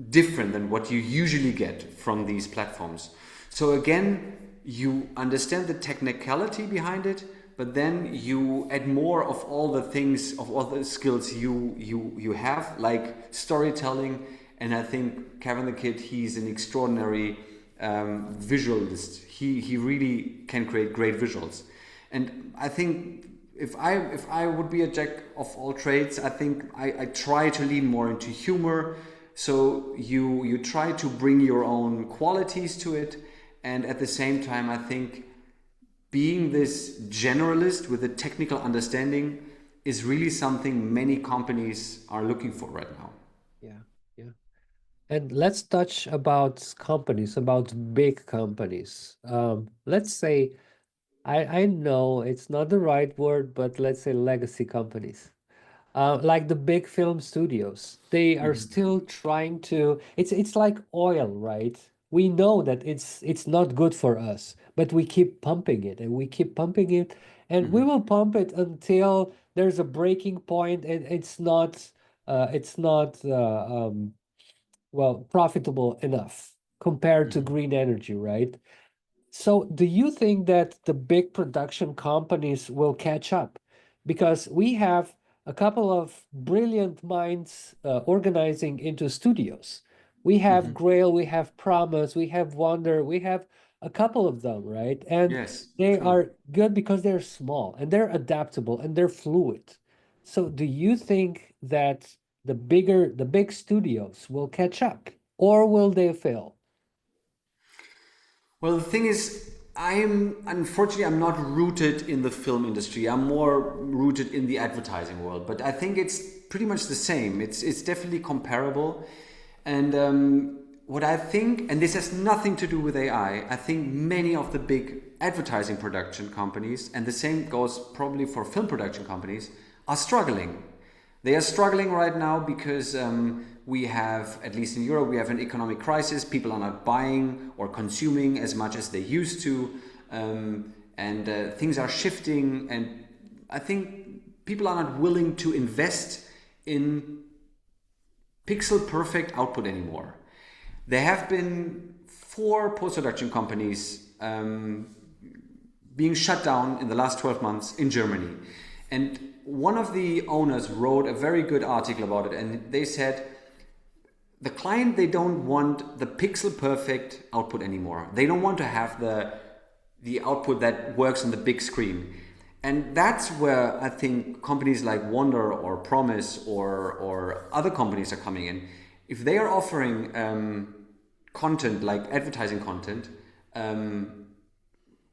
different than what you usually get from these platforms. So again, you understand the technicality behind it, but then you add more of all the things, of all the skills you have, like storytelling. And I think Kevin the Kid, he's an extraordinary visualist. He really can create great visuals. And I think if I would be a jack of all trades, I think I try to lean more into humor. So you try to bring your own qualities to it, and at the same time, I think being this generalist with a technical understanding is really something many companies are looking for right now. Yeah. And let's touch about companies, about big companies. Let's say, I know it's not the right word, but let's say legacy companies. Like the big film studios, they are still trying to. It's like oil, right? We know that it's not good for us, but we keep pumping it and we keep pumping it, and we will pump it until there's a breaking point and it's not well, profitable enough compared to green energy, right? So, do you think that the big production companies will catch up? Because we have a couple of brilliant minds organizing into studios. We have Grail, we have Promise, we have Wonder, we have a couple of them, right? And Yes, they true. are good because they're small and they're adaptable and they're fluid. So, do you think that the big studios will catch up, or will they fail? Well, the thing is, I'm not rooted in the film industry. I'm more rooted in the advertising world. But I think it's pretty much the same. It's definitely comparable. And what I think, and this has nothing to do with AI, I think many of the big advertising production companies, and the same goes probably for film production companies, are struggling. They are struggling right now because we have, at least in Europe, we have an economic crisis. People are not buying or consuming as much as they used to. And things are shifting. And I think people are not willing to invest in pixel perfect output anymore. There have been 4 post-production companies being shut down in the last 12 months in Germany. And one of the owners wrote a very good article about it, and they said the client, they don't want the pixel perfect output anymore. They don't want to have the output that works on the big screen. And that's where I think companies like Wonder or Promise or other companies are coming in. If they are offering content like advertising content,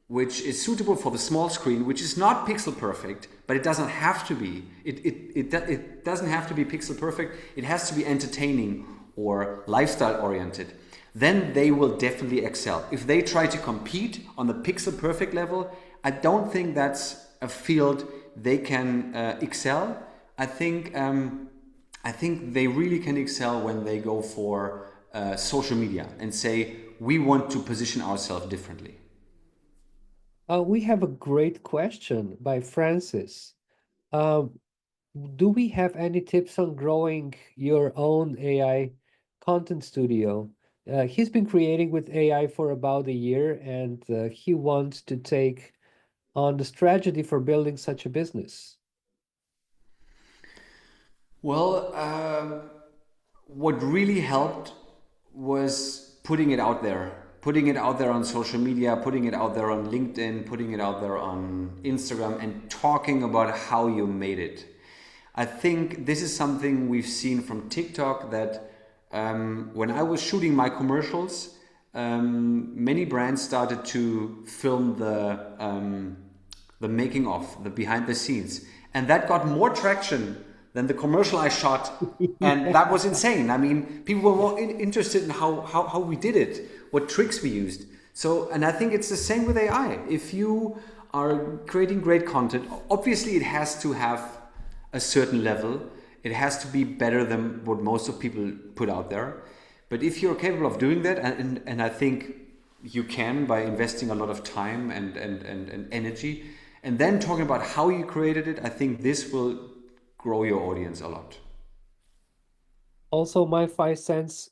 which is suitable for the small screen, which is not pixel perfect, but it doesn't have to be. It doesn't have to be pixel perfect. It has to be entertaining or lifestyle oriented. Then they will definitely excel. If they try to compete on the pixel perfect level, I don't think that's a field they can excel. I think they really can excel when they go for social media and say, we want to position ourselves differently. We have a great question by Francis. Do we have any tips on growing your own AI content studio? He's been creating with AI for about a year, and he wants to take on the strategy for building such a business. Well, what really helped was putting it out there. Putting it out there on social media, putting it out there on LinkedIn, putting it out there on Instagram, and talking about how you made it. I think this is something we've seen from TikTok, that when I was shooting my commercials, many brands started to film the making of, the behind the scenes. And that got more traction than the commercial I shot. And that was insane. I mean, people were more interested in how we did it, what tricks we used. So, and I think it's the same with AI. If you are creating great content, obviously it has to have a certain level. It has to be better than what most of people put out there. But if you're capable of doing that, and I think you can by investing a lot of time and energy, and then talking about how you created it, I think this will grow your audience a lot. Also, my 5 cents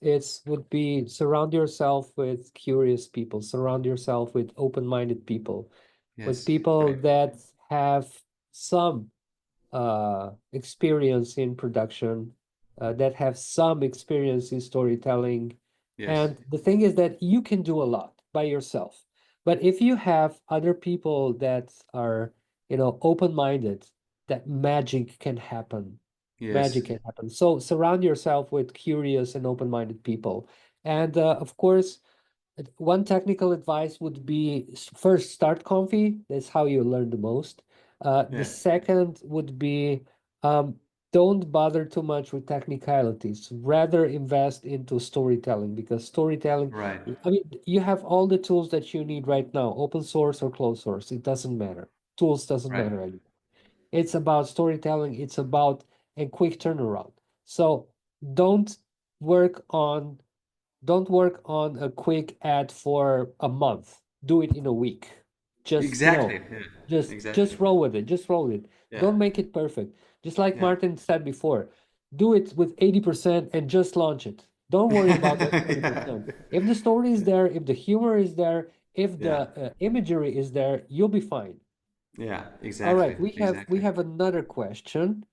would be surround yourself with curious people, surround yourself with open-minded people, with Yes, people right. that have some experience in production, that have some experience in storytelling. Yes, And the thing is that you can do a lot by yourself. But if you have other people that are, open-minded, that magic can happen. yes, Magic can happen. So surround yourself with curious and open-minded people. And of course, one technical advice would be first start comfy. That's how you learn the most. The yeah, second would be don't bother too much with technicalities. Rather invest into storytelling, because storytelling, right, I mean, you have all the tools that you need right now, open source or closed source. It doesn't matter. Tools doesn't right. matter anymore. It's about storytelling. It's about a quick turnaround. So don't work on don't work on a quick ad for a month. Do it in a week. Just, Exactly. Yeah, just exactly. roll with it. Just roll with it. Yeah, Don't make it perfect. Just like yeah. Martin said before, do it with 80% and just launch it. Don't worry about the 20%. If the story is there, if the humor is there, if the Yeah, imagery is there, you'll be fine. yeah, All exactly, right, we exactly. have another question.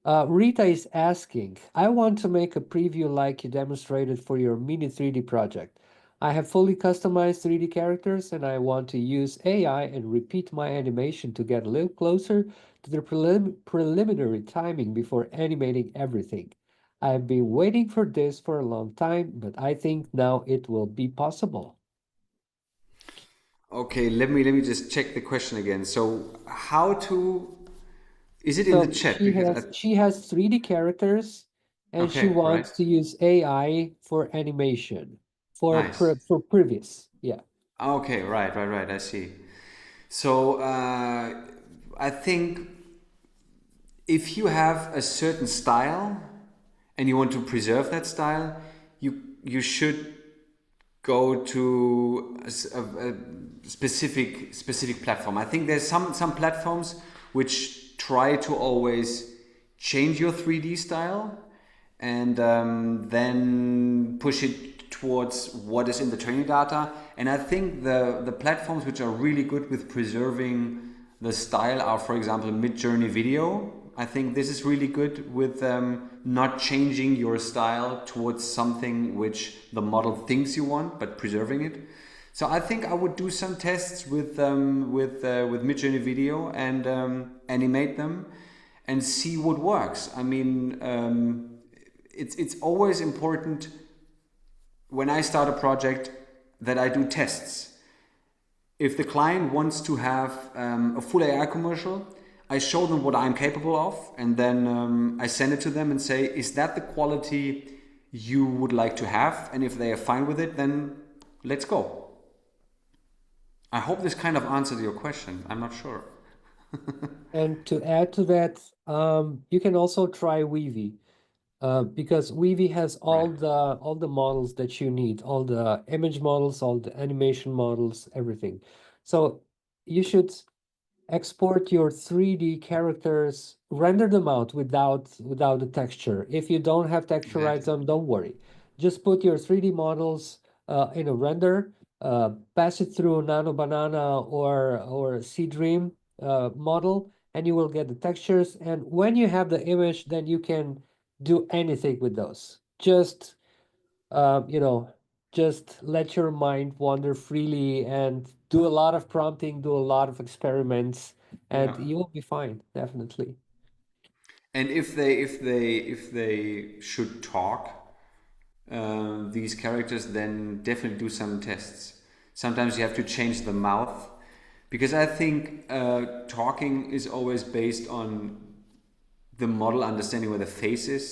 Rita is asking, I want to make a preview like you demonstrated for your mini 3D project. I have fully customized 3D characters and I want to use AI and repeat my animation to get a little closer to the preliminary timing before animating everything. I've been waiting for this for a long time, but I think now it will be possible. Okay, let me just check the question again. So, how to? Is it in the So chat? Because she has 3D characters and she okay, right, wants to use AI for animation nice. for previous. Yeah. Okay, right. I see. So, I think if you have a certain style and you want to preserve that style, you should go to a specific platform. I think there's some platforms which try to always change your 3D style and then push it towards what is in the training data. And I think the platforms which are really good with preserving the style are, for example, Midjourney Video. I think this is really good with not changing your style towards something which the model thinks you want, but preserving it. So I think I would do some tests with Midjourney Video and animate them and see what works. I mean, it's always important when I start a project that I do tests. If the client wants to have a full AI commercial, I show them what I'm capable of, and then I send it to them and say, is that the quality you would like to have? And if they are fine with it, then let's go. I hope this kind of answered your question. I'm not sure. And to add to that, you can also try Weavy. Because Weavy has Right. all the models that you need, all the image models, all the animation models, everything. So you should export your 3D characters, render them out without the texture. If you don't have texturized Exactly. them, don't worry. Just put your 3D models in a render, pass it through Nano Banana or Seedream model, and you will get the textures. And when you have the image, then you can do anything with those. Just uh, you know, just let your mind wander freely and do a lot of prompting, do a lot of experiments, Yeah. and you will be fine, definitely. And if they should talk, these characters, then definitely do some tests. Sometimes you have to change the mouth, because I think talking is always based on the model understanding where the face is,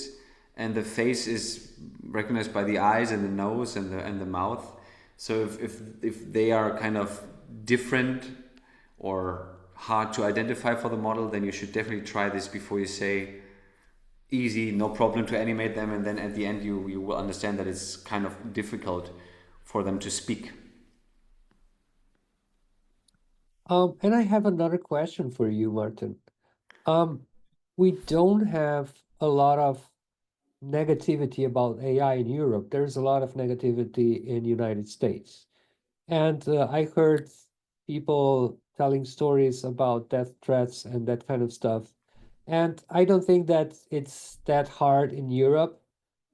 and the face is recognized by the eyes and the nose and the mouth. So if they are kind of different or hard to identify for the model, then you should definitely try this before you say easy, no problem to animate them, and then at the end you will understand that it's kind of difficult for them to speak. And I have another question for you, Martin. We don't have a lot of negativity about AI in Europe. There's a lot of negativity in the United States. And I heard people telling stories about death threats and that kind of stuff. And I don't think that it's that hard in Europe.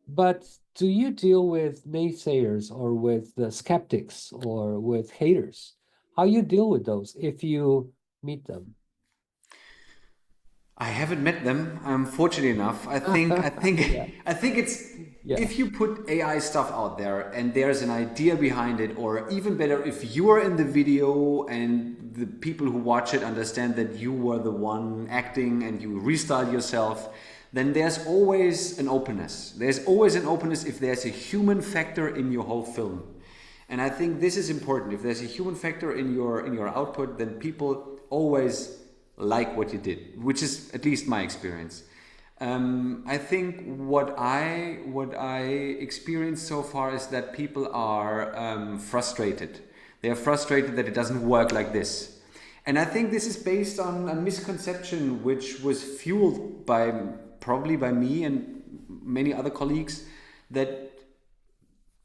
But do you deal with naysayers or with the skeptics or with haters? How you deal with those if you meet them? I haven't met them. I'm fortunate enough. I think Yeah. I think it's Yeah. if you put AI stuff out there and there's an idea behind it, or even better, if you are in the video and the people who watch it understand that you were the one acting and you restyle yourself, then there's always an openness. There's always an openness if there's a human factor in your whole film. And I think this is important. If there's a human factor in your output, then people always like what you did, which is at least my experience. I think what I experienced so far is that people are frustrated. They are frustrated that it doesn't work like this. And I think this is based on a misconception which was fueled probably by me and many other colleagues, that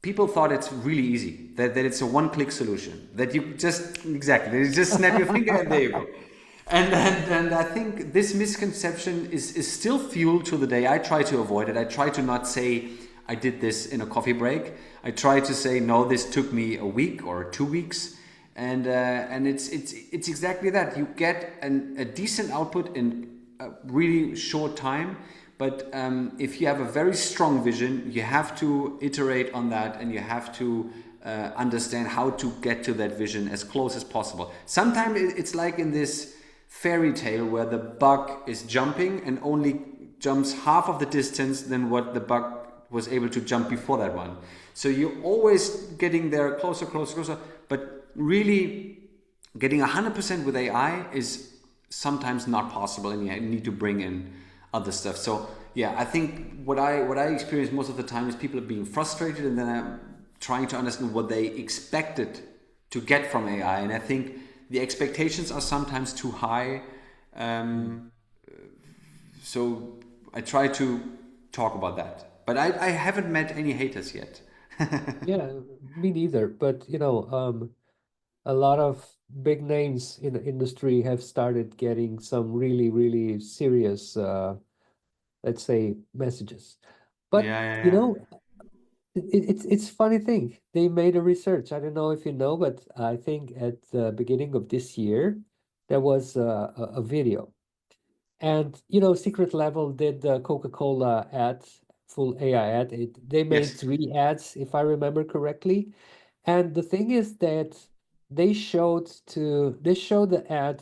people thought it's really easy, that it's a one-click solution, that you just snap your finger and there you go. And I think this misconception is still fueled to the day. I try to avoid it. I try to not say I did this in a coffee break. I try to say, no, this took me a week or 2 weeks. And it's exactly that. You get a decent output in a really short time. But if you have a very strong vision, you have to iterate on that, and you have to understand how to get to that vision as close as possible. Sometimes it's like in this fairy tale where the bug is jumping and only jumps half of the distance than what the bug was able to jump before that one. So you're always getting there closer, but really getting 100% with AI is sometimes not possible, and you need to bring in other stuff. So yeah, I think what I experience most of the time is people are being frustrated, and then I'm trying to understand what they expected to get from AI. And I think the expectations are sometimes too high. So I try to talk about that. But I haven't met any haters yet. Yeah, me neither. But a lot of big names in the industry have started getting some really, really serious, let's say, messages. But Yeah. it's funny thing. They made a research. I don't know if you know, but I think at the beginning of this year, there was a video. And Secret Level did the Coca-Cola ad, full AI ad. They made Yes. 3 ads, if I remember correctly. And the thing is that they showed the ad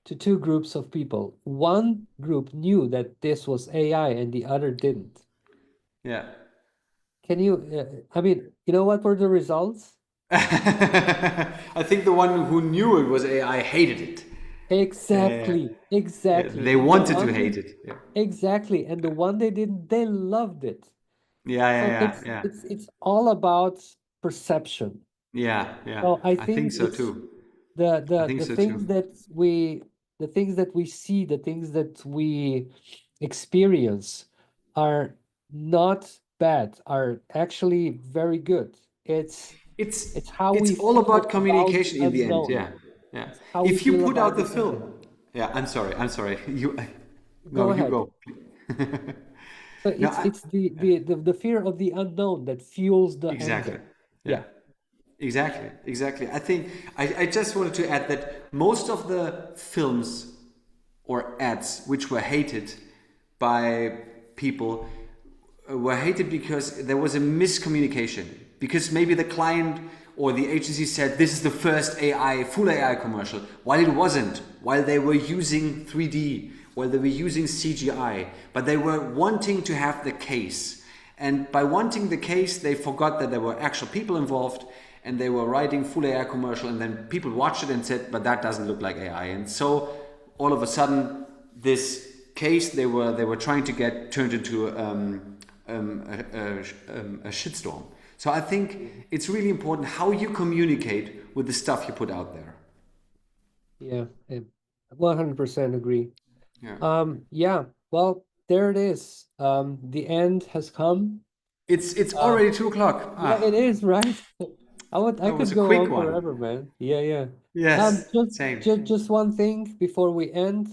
to 2 groups of people. One group knew that this was AI and the other didn't. Yeah. Can you, what were the results? I think the one who knew it was AI hated it. Exactly. They wanted to hate it. Yeah. Exactly. And the one they didn't, they loved it. Yeah. It's all about perception. Yeah. So I I think so it's too. the I think the so things too. the things that we see, the things that we experience are not bad, are actually very good. It's how we It's all feel about about communication the in the end. unknown. Yeah. It's how we If you feel put out about the the unknown. film, yeah. I'm sorry. You Go no, you ahead. go. So No, it's the fear of the unknown that fuels the exactly. anger. Yeah. Exactly. I think I just wanted to add that most of the films or ads which were hated by people were hated because there was a miscommunication. Because maybe the client or the agency said this is the first full AI commercial, while it wasn't, while they were using 3D, or they were using CGI, but they were wanting to have the case. And by wanting the case, they forgot that there were actual people involved, and they were writing full AI commercial, and then people watched it and said, but that doesn't look like AI. And so all of a sudden, this case they were trying to get turned into a shitstorm. So I think it's really important how you communicate with the stuff you put out there. Yeah, 100% agree. Yeah. Yeah, well, there it is. The end has come. It's already 2 o'clock. Yeah, it is, right? I That was could a go quick on one. forever, man. Yeah. Yes, Just same. just one thing before we end.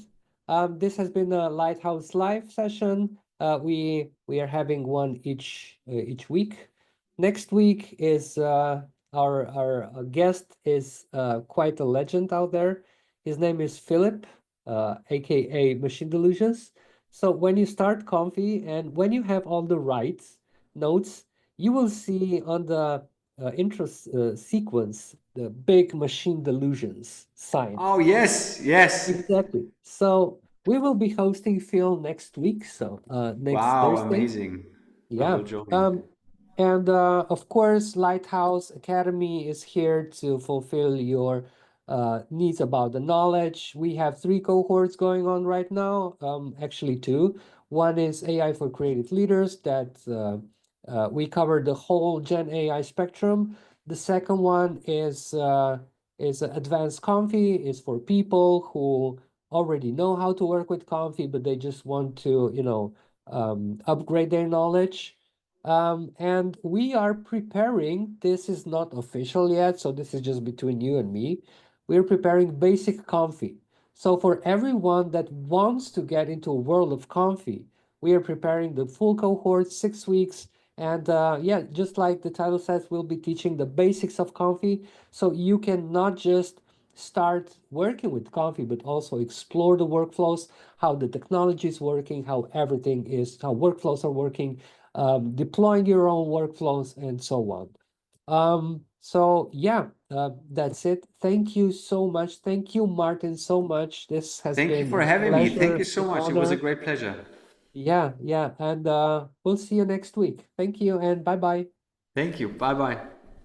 This has been a Lighthouse Live session. We are having one each week. Next week is our guest is quite a legend out there. His name is Philip, aka Machine Delusions. So when you start Comfy and when you have all the right notes, you will see on the intro sequence the big Machine Delusions sign. Oh, yes. Exactly. So we will be hosting Phil next week. So next Wow, Thursday. amazing. I Yeah. will join. And of course, Lighthouse Academy is here to fulfill your needs about the knowledge. We have 3 cohorts going on right now, actually 2. One is AI for creative leaders that we cover the whole Gen AI spectrum. The second one is advanced Comfy, is for people who already know how to work with Comfy, but they just want to, upgrade their knowledge. And we are preparing, this is not official yet, so this is just between you and me. We're preparing basic Comfy. So for everyone that wants to get into a world of Comfy, we are preparing the full cohort, 6 weeks. And yeah, just like the title says, we'll be teaching the basics of Comfy. So you can not just start working with Comfy, but also explore the workflows, how the technology is working, how everything is, how workflows are working, deploying your own workflows, and so on. So yeah, that's it. Thank you so much. Thank you, Martin, so much. This has Thank you been for a having me. Thank pleasure, you so an much. It was a honor. great pleasure. Yeah, and we'll see you next week. Thank you, and bye-bye. Thank you. Bye-bye.